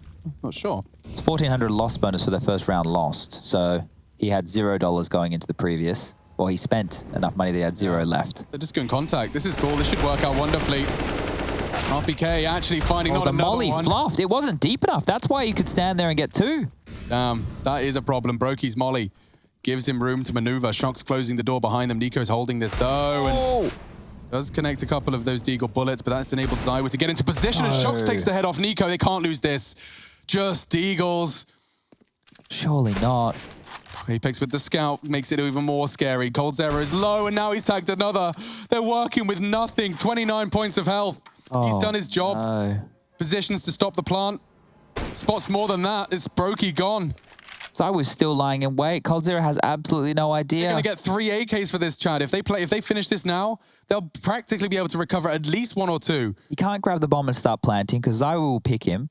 Not sure. It's 1,400 loss bonus for their first round lost. So he had $0 going into the previous. Or he spent enough money that he had 0 left. They're just good in contact. This is cool. This should work out wonderfully. RPK actually finding not another one. The molly fluffed. It wasn't deep enough. That's why you could stand there and get 2. Damn, that is a problem. Brokey's molly gives him room to maneuver. Shox closing the door behind them. Nico's holding this though. And Does connect a couple of those Deagle bullets, but that's enabled Zywa to get into position. And Shox takes the head off Nico. They can't lose this. Just Deagles. Surely not. Apex with the scout makes it even more scary. coldzera is low, and now he's tagged another. They're working with nothing. 29 points of health. He's done his job. No. Positions to stop the plant. Spots more than that. It's Brokey gone. So I was still lying in wait. coldzera has absolutely no idea. They're going to get 3 AKs for this, Chad. If they finish this now, they'll practically be able to recover at least 1 or 2. He can't grab the bomb and start planting because Zywa will pick him.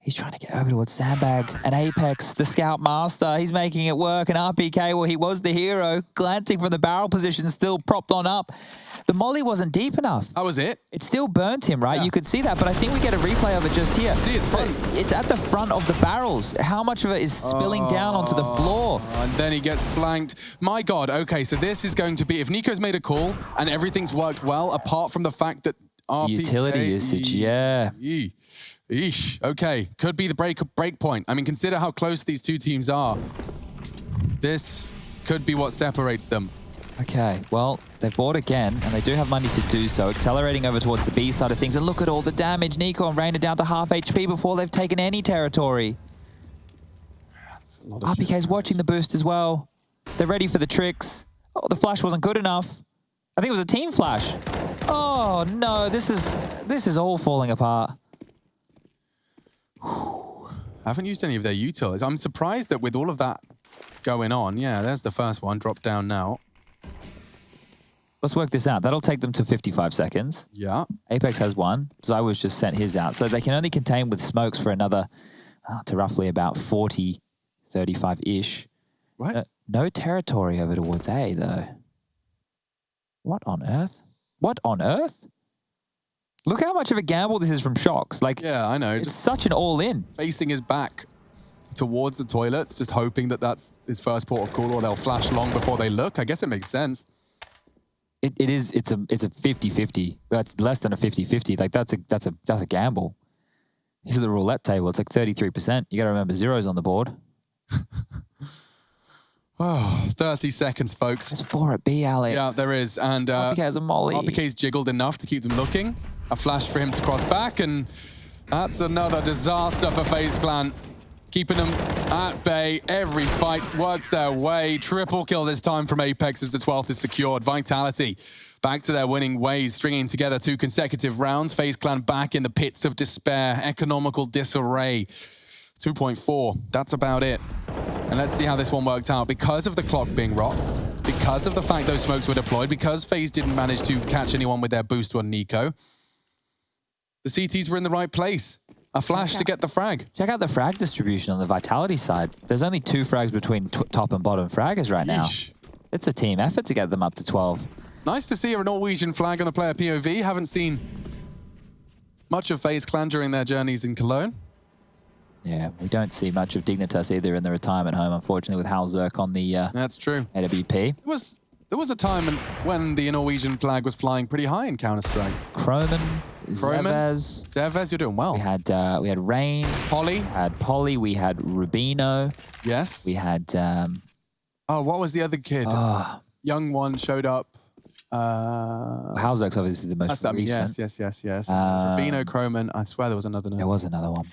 He's trying to get over towards Sandbag and Apex, the scout master. He's making it work. And RPK, well, he was the hero, glancing from the barrel position, still propped on up. The molly wasn't deep enough. That was it. It still burnt him, right? Yeah. You could see that, but I think we get a replay of it just here. See, it's front. It's at the front of the barrels. How much of it is spilling down onto the floor? And then he gets flanked. My God, okay, so this is going to be, if Nico's made a call and everything's worked well, apart from the fact that RPK... Utility usage, yeah. Eesh. Okay, could be the break point. I mean, consider how close these two teams are. This could be what separates them. Okay, well, they've bought again, and they do have money to do so, accelerating over towards the B side of things. And look at all the damage. Nico and Rain are down to half HP before they've taken any territory. That's a lot of RPK's watching the boost as well. They're ready for the tricks. Oh, the flash wasn't good enough. I think it was a team flash. Oh, no, this is all falling apart. Haven't used any of their utils. I'm surprised that with all of that going on, yeah, there's the first one, dropped down now. Let's work this out. That'll take them to 55 seconds. Yeah. Apex has one. Zywa's just sent his out. So they can only contain with smokes for another, to roughly about 40, 35-ish. What? No territory over towards A, though. What on earth? What on earth? Look how much of a gamble this is from Shox. Like, yeah, I know. It's such an all-in. Facing his back towards the toilets, just hoping that that's his first port of call, or they'll flash long before they look. I guess it makes sense. It's a 50-50. That's less than a 50-50. Like that's a gamble. These are the roulette table. It's like 33%. You got to remember zeros on the board. Oh, 30 seconds, folks. There's 4 at B, Alex. Yeah, there is. And RPK has a molly. RPK's jiggled enough to keep them looking. A flash for him to cross back, and that's another disaster for FaZe Clan. Keeping them at bay. Every fight works their way. Triple kill this time from Apex as the 12th is secured. Vitality back to their winning ways, stringing together 2 consecutive rounds. FaZe Clan back in the pits of despair. Economical disarray. 2.4. That's about it. And let's see how this one worked out. Because of the clock being rocked, because of the fact those smokes were deployed, because FaZe didn't manage to catch anyone with their boost on Nico, the CTs were in the right place. A flash to get the frag. Check out the frag distribution on the Vitality side. There's only 2 frags between top and bottom fraggers right now. It's a team effort to get them up to 12. Nice to see a Norwegian flag on the player POV. Haven't seen much of FaZe Clan during their journeys in Cologne. Yeah, we don't see much of Dignitas either in the retirement home, unfortunately, with Halzerk on the That's true. AWP. There was a time when the Norwegian flag was flying pretty high in Counter-Strike. Croman, Zevez, you're doing well. We had Rain. Polly. We had Polly. We had Rubino. Yes. We had... oh, what was the other kid? Young one showed up. Halzerk's obviously the most recent. Yes. Rubino, Croman. I swear there was another name. There was another one.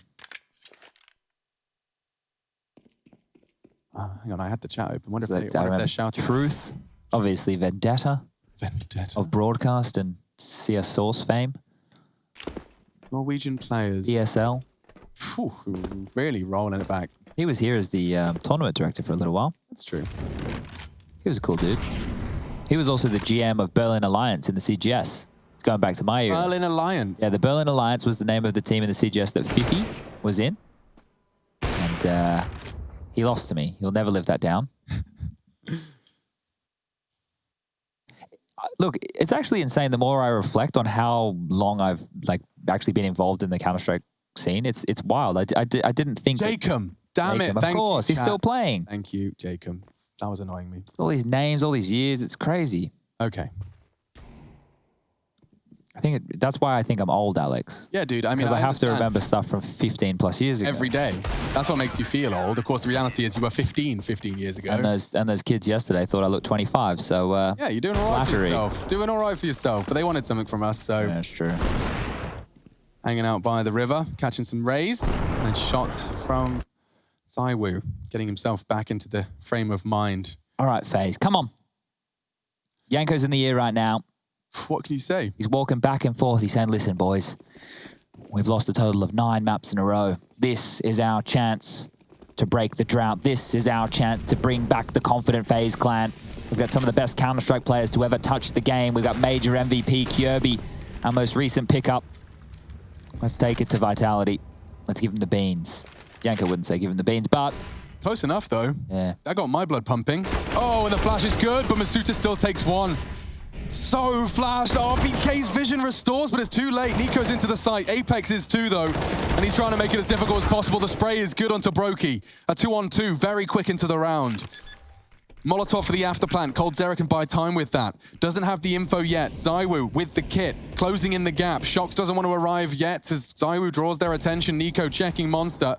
Hang on, I had the chat open. Wonder if they're shouting. Truth. Obviously, Vendetta. Of broadcast and CS Source fame. Norwegian players. ESL. Whew, really rolling it back. He was here as the tournament director for a little while. That's true. He was a cool dude. He was also the GM of Berlin Alliance in the CGS. Going back to my era. Berlin Alliance. Yeah, the Berlin Alliance was the name of the team in the CGS that Fifi was in. And he lost to me. He'll never live that down. Look, it's actually insane. The more I reflect on how long I've actually been involved in the Counter-Strike scene, it's wild. I didn't think... Jacob, damn it. Of course, he's still playing. Thank you, Jacob. That was annoying me. All these names, all these years, it's crazy. Okay. That's why I think I'm old, Alex. Yeah, dude. I mean, because I have to remember stuff from 15 plus years ago. Every day. That's what makes you feel old. Of course, the reality is you were 15 years ago. And those kids yesterday thought I looked 25. So yeah, you're doing all right for yourself. Doing all right for yourself. But they wanted something from us, so. Yeah, that's true. Hanging out by the river, catching some rays, and shots from ZywOo, getting himself back into the frame of mind. All right, FaZe, come on. Yanko's in the ear right now. What can you say? He's walking back and forth. He's saying, listen, boys, we've lost a total of 9 maps in a row. This is our chance to break the drought. This is our chance to bring back the confident FaZe clan. We've got some of the best Counter-Strike players to ever touch the game. We've got major MVP Kirby, our most recent pickup. Let's take it to Vitality. Let's give him the beans. Yanko wouldn't say give him the beans, but... Close enough, though. Yeah. That got my blood pumping. Oh, and the flash is good, but Masuta still takes one. So flashed. RPK's vision restores, but it's too late. Nico's into the site. Apex is too, though, and he's trying to make it as difficult as possible. The spray is good onto Brokey. A 2-on-2, very quick into the round. Molotov for the afterplant. coldzera can buy time with that. Doesn't have the info yet. ZywOo with the kit, closing in the gap. Shox doesn't want to arrive yet as ZywOo draws their attention. Nico checking Monster.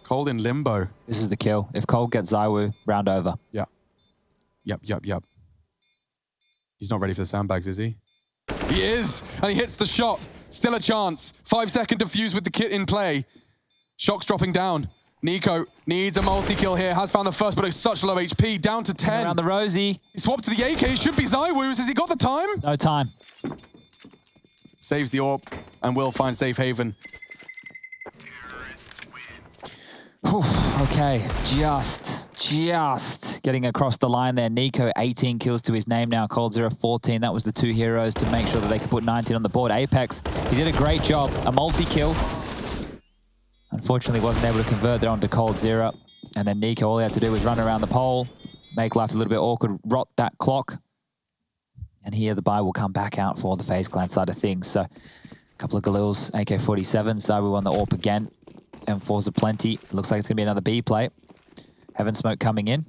Cold in limbo. This is the kill. If Cold gets ZywOo, round over. Yeah. Yep. He's not ready for the sandbags, is he? He is, and he hits the shot. Still a chance. 5-second defuse with the kit in play. Shox dropping down. Nico needs a multi-kill here. Has found the first, but it's such low HP. Down to 10. Around the Rosie. He swapped to the AK. It should be ZywOo's. Has he got the time? No time. Saves the AWP and will find safe haven. Okay, just getting across the line there. Nico, 18 kills to his name now. coldzera, 14. That was the 2 heroes to make sure that they could put 19 on the board. Apex, he did a great job. A multi-kill. Unfortunately, wasn't able to convert there onto coldzera. And then Nico, all he had to do was run around the pole, make life a little bit awkward, rot that clock. And here the buy will come back out for the FaZe clan side of things. So a couple of Galils, AK-47. ZywOo on the AWP again. M4s are plenty. It looks like it's going to be another B play. Heaven smoke coming in.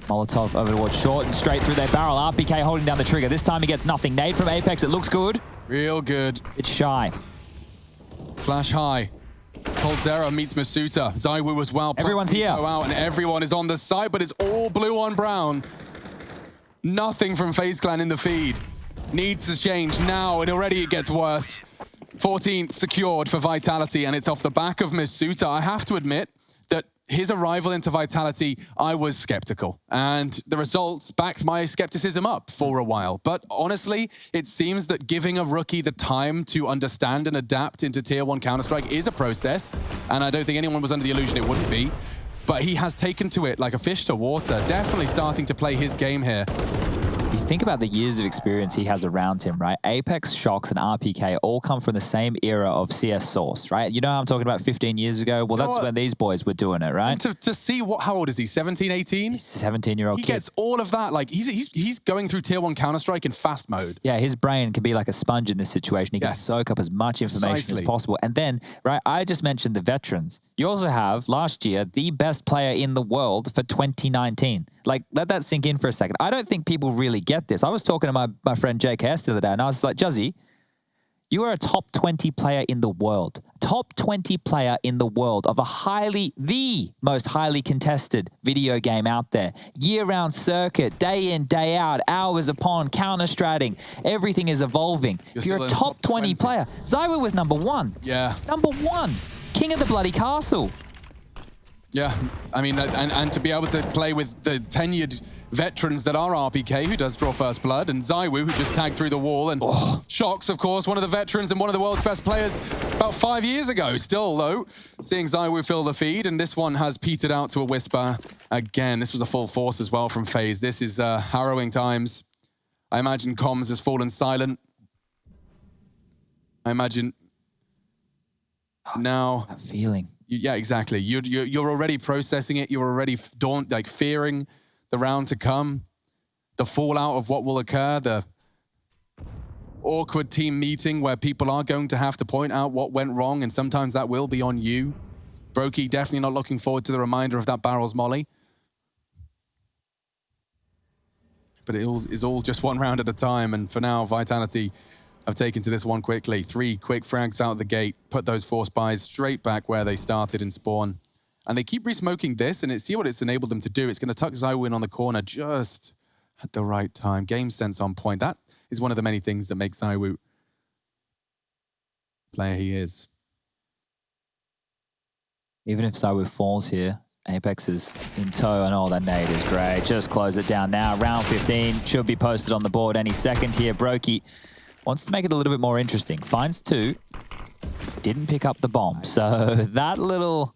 Molotov over towards short and straight through their barrel. RPK holding down the trigger. This time he gets nothing. Nade from Apex. It looks good. Real good. It's shy. Flash high. coldzera meets Masuta. ZywOo as well. Everyone's here. Out and everyone is on the side, but it's all blue on brown. Nothing from FaZe clan in the feed. Needs to change now, and already it gets worse. 14th secured for Vitality, and it's off the back of Masuta. I have to admit that his arrival into Vitality, I was skeptical. And the results backed my skepticism up for a while. But honestly, it seems that giving a rookie the time to understand and adapt into Tier 1 Counter-Strike is a process. And I don't think anyone was under the illusion it wouldn't be. But he has taken to it like a fish to water, definitely starting to play his game here. You think about the years of experience he has around him, right? Apex, Shox, and RPK all come from the same era of CS Source, right? You know how I'm talking about 15 years ago? Well, that's when these boys were doing it, right? And to see how old is he? 17, 18? He's a 17-year-old kid. He gets all of that. Like, he's going through Tier 1 Counter-Strike in fast mode. Yeah, his brain can be like a sponge in this situation. He can soak up as much information as possible. And then, right, I just mentioned the veterans. You also have, last year, the best player in the world for 2019. Like, let that sink in for a second. I don't think people really get this. I was talking to my friend JKS the other day, and I was like, Juzzy, you are a top 20 player in the world. Top 20 player in the world of the most highly contested video game out there. Year-round circuit, day in, day out, hours upon, counter-stratting. Everything is evolving. If you're a top 20 player, ZywOo was number 1. Yeah. Number 1. King of the bloody castle. Yeah, I mean, and to be able to play with the tenured veterans that are RPK, who does draw first blood, and ZywOo, who just tagged through the wall, and Shox, of course, one of the veterans and one of the world's best players about 5 years ago. Still, though, seeing ZywOo fill the feed, and this one has petered out to a whisper. Again, this was a full force as well from FaZe. This is harrowing times. I imagine comms has fallen silent. I imagine now... That feeling. Yeah, exactly. You're already processing it. You're already fearing the round to come, the fallout of what will occur, the awkward team meeting where people are going to have to point out what went wrong, and sometimes that will be on you. Brokey definitely not looking forward to the reminder of that barrel's molly. but it is all just one round at a time. And for now, Vitality have taken to this one quickly. 3 quick frags out of the gate, put those force buys straight back where they started in spawn. And they keep re-smoking this, and see what it's enabled them to do. It's going to tuck ZywOo in on the corner just at the right time. Game sense on point. That is one of the many things that makes ZywOo the player he is. Even if ZywOo falls here, Apex is in tow, and that nade is great. Just close it down now. Round 15 should be posted on the board any second here. Brokey wants to make it a little bit more interesting. Finds 2, didn't pick up the bomb. So that little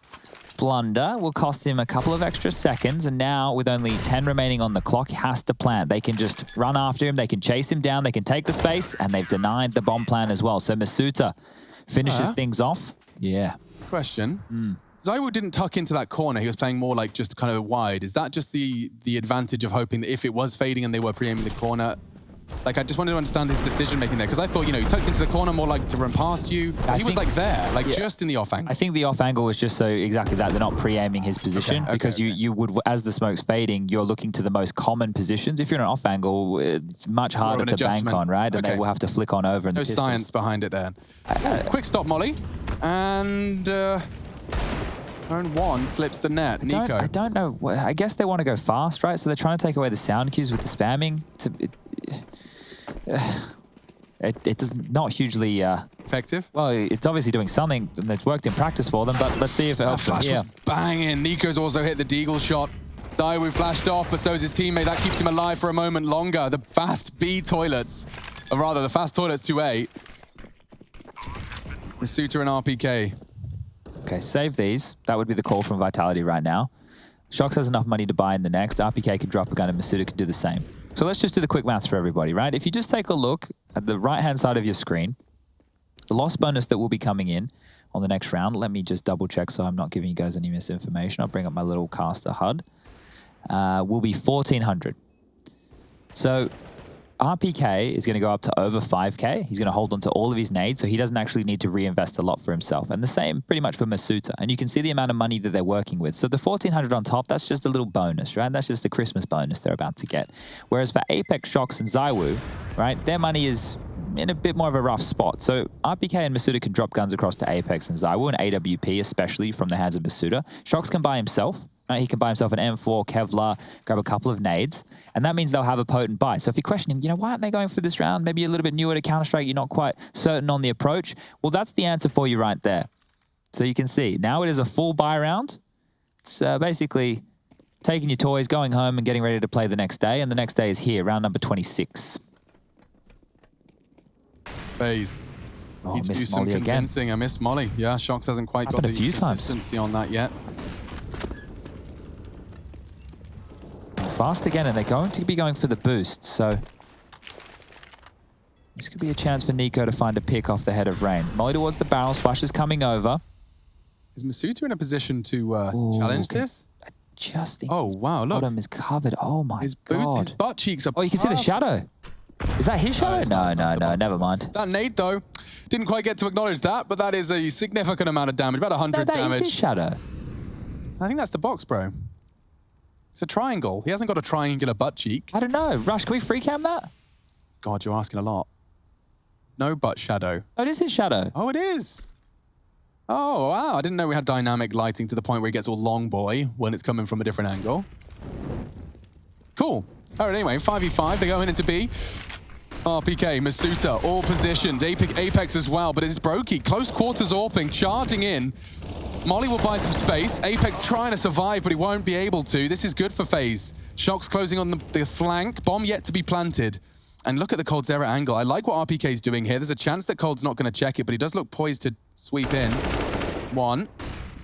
blunder will cost him a couple of extra seconds, and now with only 10 remaining on the clock, he has to plant. They can just run after him, they can chase him down, they can take the space, and they've denied the bomb plan as well. So Masuta finishes things off. Yeah. Question. ZywOo didn't tuck into that corner. He was playing more like just kind of wide. Is that just the advantage of hoping that if it was fading and they were pre-aiming the corner? Like, I just wanted to understand his decision-making there, because I thought, he tucked into the corner more like to run past you. He was like there, like just in the off angle. I think the off angle was just so exactly that. They're not pre-aiming his position, because you would, as the smoke's fading, you're looking to the most common positions. If you're in an off angle, it's much harder to bank on, right? And they will have to flick on over. No science behind it there. Quick stop, Molly. And Turn 1 slips the net. Nico. I don't know. I guess they want to go fast, right? So they're trying to take away the sound cues with the spamming. It does not hugely effective. Well, it's obviously doing something that's worked in practice for them, but let's see if it helps. Flash was banging. Nico's also hit the deagle shot. ZywOo flashed off, but so is his teammate. That keeps him alive for a moment longer. The fast B toilets, or rather the fast toilets to A. Masuta and RPK. Okay, save these. That would be the call from Vitality right now. Shox has enough money to buy in the next. RPK can drop a gun and Masuta can do the same. So let's just do the quick maths for everybody, right? If you just take a look at the right-hand side of your screen, the loss bonus that will be coming in on the next round, let me just double check so I'm not giving you guys any misinformation. I'll bring up my little caster HUD. Will be 1,400. So RPK is going to go up to over 5K. He's going to hold on to all of his nades, so he doesn't actually need to reinvest a lot for himself. And the same pretty much for Masuta. And you can see the amount of money that they're working with. So the 1,400 on top, that's just a little bonus, right? That's just the Christmas bonus they're about to get. Whereas for Apex, Shox, and ZywOo, right, their money is in a bit more of a rough spot. So RPK and Masuta can drop guns across to Apex and ZywOo, and AWP especially from the hands of Masuta. Shox can buy himself. Right, he can buy himself an M4, Kevlar, grab a couple of nades, and that means they'll have a potent buy. So if you're questioning, why aren't they going for this round? Maybe a little bit newer to Counter-Strike, you're not quite certain on the approach. Well, that's the answer for you right there. So you can see, now it is a full buy round. It's basically taking your toys, going home, and getting ready to play the next day, and the next day is here, round number 26. FaZe. Needs to do some convincing. I missed Molly. Yeah, Shox hasn't quite got the consistency on that yet. Fast again, and they're going to be going for the boost, so this could be a chance for Nico to find a pick off the head of Rain. Molly towards the barrels, Flash is coming over. Is Masuta in a position to challenge this? I just think his bottom is covered. Oh my God. His butt cheeks are you can see the shadow. Is that his shadow? No, never mind. That nade, though, didn't quite get to acknowledge that, but that is a significant amount of damage, about 100 damage. That is his shadow. I think that's the box, bro. It's a triangle. He hasn't got a triangular butt cheek. I don't know. Rush, can we free cam that? God, you're asking a lot. No butt shadow. Oh, it is his shadow. Oh, it is. Oh, wow. I didn't know we had dynamic lighting to the point where he gets all long boy when it's coming from a different angle. Cool. All right, anyway, 5v5. They're going into B. RPK, Masuta, all positioned. Apex as well, but it's Brokey. Close quarters AWPing, charging in. Molly will buy some space. Apex trying to survive, but he won't be able to. This is good for FaZe. Shox closing on the flank. Bomb yet to be planted. And look at the coldzera angle. I like what RPK is doing here. There's a chance that Cold's not going to check it, but he does look poised to sweep in. One.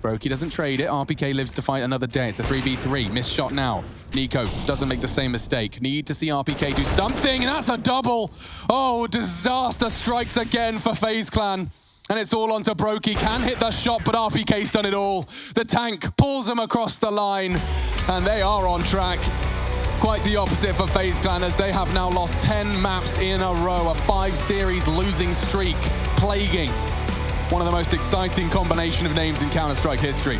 Brokey doesn't trade it. RPK lives to fight another day. It's a 3v3. Missed shot now. Nico doesn't make the same mistake. Need to see RPK do something, and that's a double. Oh, disaster strikes again for FaZe Clan. And it's all onto Brokey. Can hit the shot, but RPK's done it all. The tank pulls them across the line, and they are on track. Quite the opposite for FaZe Clan, as they have now lost 10 maps in a row. A 5-series losing streak, plaguing one of the most exciting combination of names in Counter-Strike history.